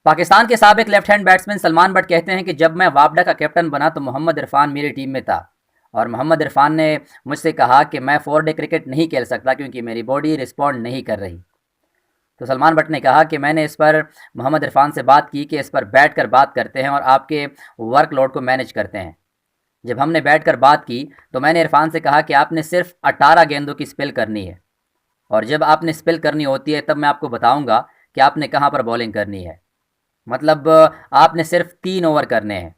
पाकिस्तान के साबिक left hand batsman Salman but कहते हैं कि जब मैं वापडा का कैप्टन बना तो मोहम्मद इरफान मेरी टीम में था और मोहम्मद इरफान ने मुझसे कहा कि मैं 4 डे क्रिकेट नहीं खेल सकता क्योंकि मेरी बॉडी रिस्पॉन्ड नहीं कर रही। तो सलमान बट ने कहा कि मैंने इस पर मोहम्मद इरफान से बात की कि इस पर बैठ कर बात करते हैं और आपके वर्कलोड को मैनेज करते हैं। जब हमने बैठ कर बात की तो मैंने इरफान से कहा कि आपने सिर्फ 18 गेंदों की स्पेल करनी है और जब आपने स्पेल करनी होती है तब मैं आपको बताऊंगा कि आपने कहाँ पर बॉलिंग करनी है। मतलब आपने सिर्फ 3 ओवर करने हैं।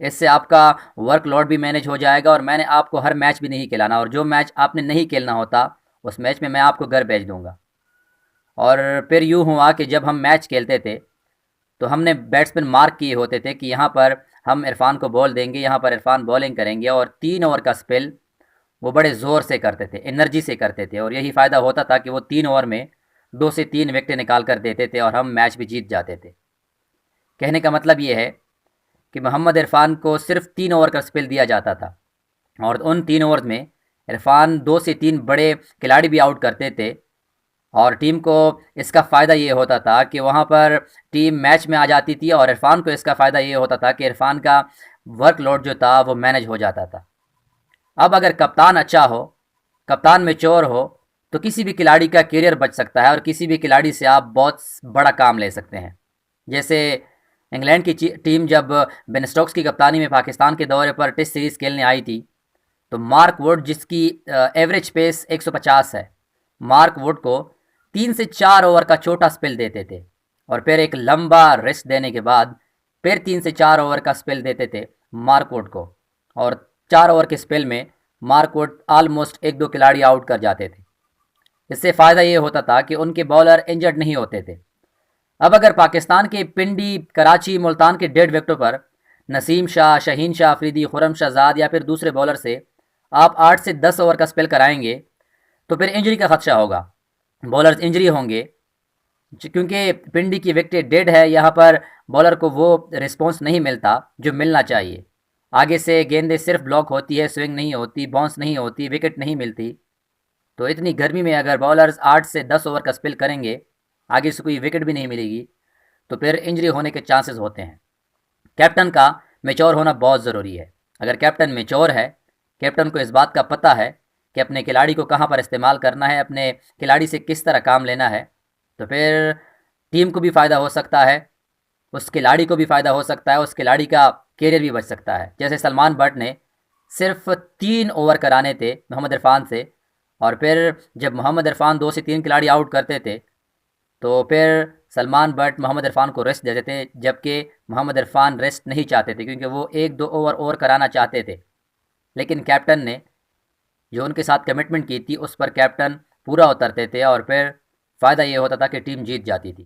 इससे आपका वर्कलोड भी मैनेज हो जाएगा और मैंने आपको हर मैच भी नहीं खिलाना और जो मैच आपने नहीं खेलना होता उस मैच में मैं आपको घर भेज दूंगा। और फिर यूँ हुआ कि जब हम मैच खेलते थे तो हमने बैट्समैन मार्क किए होते थे कि यहाँ पर हम इरफान को बॉल देंगे, यहाँ पर इरफान बॉलिंग करेंगे और 3 ओवर का स्पेल वो बड़े ज़ोर से करते थे, एनर्जी से करते थे और यही फ़ायदा होता था कि वो 3 ओवर में 2 से 3 विकेटें निकाल कर देते थे और हम मैच भी जीत जाते थे। कहने का मतलब ये है कि मोहम्मद इरफान को सिर्फ 3 ओवर का स्पेल दिया जाता था और उन 3 ओवर में इरफान 2 से 3 बड़े खिलाड़ी भी आउट करते थे और टीम को इसका फ़ायदा ये होता था कि वहाँ पर टीम मैच में आ जाती थी और इरफान को इसका फ़ायदा ये होता था कि इरफान का वर्कलोड जो था वो मैनेज हो जाता था। अब अगर कप्तान अच्छा हो, कप्तान मैच्योर हो, तो किसी भी खिलाड़ी का करियर बच सकता है और किसी भी खिलाड़ी से आप बहुत बड़ा काम ले सकते हैं। जैसे इंग्लैंड की टीम जब बेन स्टोक्स की कप्तानी में पाकिस्तान के दौरे पर टेस्ट सीरीज़ खेलने आई थी तो मार्क वुड जिसकी एवरेज पेस 150 है, मार्क वुड को 3 से 4 ओवर का छोटा स्पेल देते थे और फिर एक लंबा रेस्ट देने के बाद फिर 3 से 4 ओवर का स्पेल देते थे मार्क वुड को और 4 ओवर के स्पेल में मार्क वुड ऑलमोस्ट 1-2 खिलाड़ी आउट कर जाते थे। इससे फ़ायदा ये होता था कि उनके बॉलर इंजर्ड नहीं होते थे। अब अगर पाकिस्तान के पिंडी, कराची, मुल्तान के डेढ़ विकेटों पर नसीम शाह, शहीन शाह अफरीदी, खुरम शहजाद या फिर दूसरे बॉलर से आप 8 से 10 ओवर का स्पेल कराएंगे तो फिर इंजरी का खदशा होगा, बॉलर्स इंजरी होंगे क्योंकि पिंडी की विकेट डेड है। यहाँ पर बॉलर को वो रिस्पॉन्स नहीं मिलता जो मिलना चाहिए। आगे से गेंदें सिर्फ ब्लॉक होती है, स्विंग नहीं होती, बाउंस नहीं होती, विकेट नहीं मिलती। तो इतनी गर्मी में अगर बॉलर्स 8 से 10 ओवर का स्पेल करेंगे, आगे से कोई विकेट भी नहीं मिलेगी, तो फिर इंजरी होने के चांसेस होते हैं। कैप्टन का मेच्योर होना बहुत ज़रूरी है। अगर कैप्टन मेच्योर है, कैप्टन को इस बात का पता है कि अपने खिलाड़ी को कहाँ पर इस्तेमाल करना है, अपने खिलाड़ी से किस तरह काम लेना है, तो फिर टीम को भी फ़ायदा हो सकता है, उस खिलाड़ी को भी फ़ायदा हो सकता है, उस खिलाड़ी का कैरियर भी बच सकता है। जैसे सलमान बट ने सिर्फ 3 ओवर कराने थे मोहम्मद इरफान से और फिर जब मोहम्मद इरफान 2 से 3 खिलाड़ी आउट करते थे तो फिर सलमान बट मोहम्मद इरफान को रेस्ट देते थे, जबकि मोहम्मद इरफान रेस्ट नहीं चाहते थे क्योंकि वो 1-2 ओवर और कराना चाहते थे। लेकिन कैप्टन ने जो उनके साथ कमिटमेंट की थी उस पर कैप्टन पूरा उतरते थे और फिर फ़ायदा ये होता था कि टीम जीत जाती थी।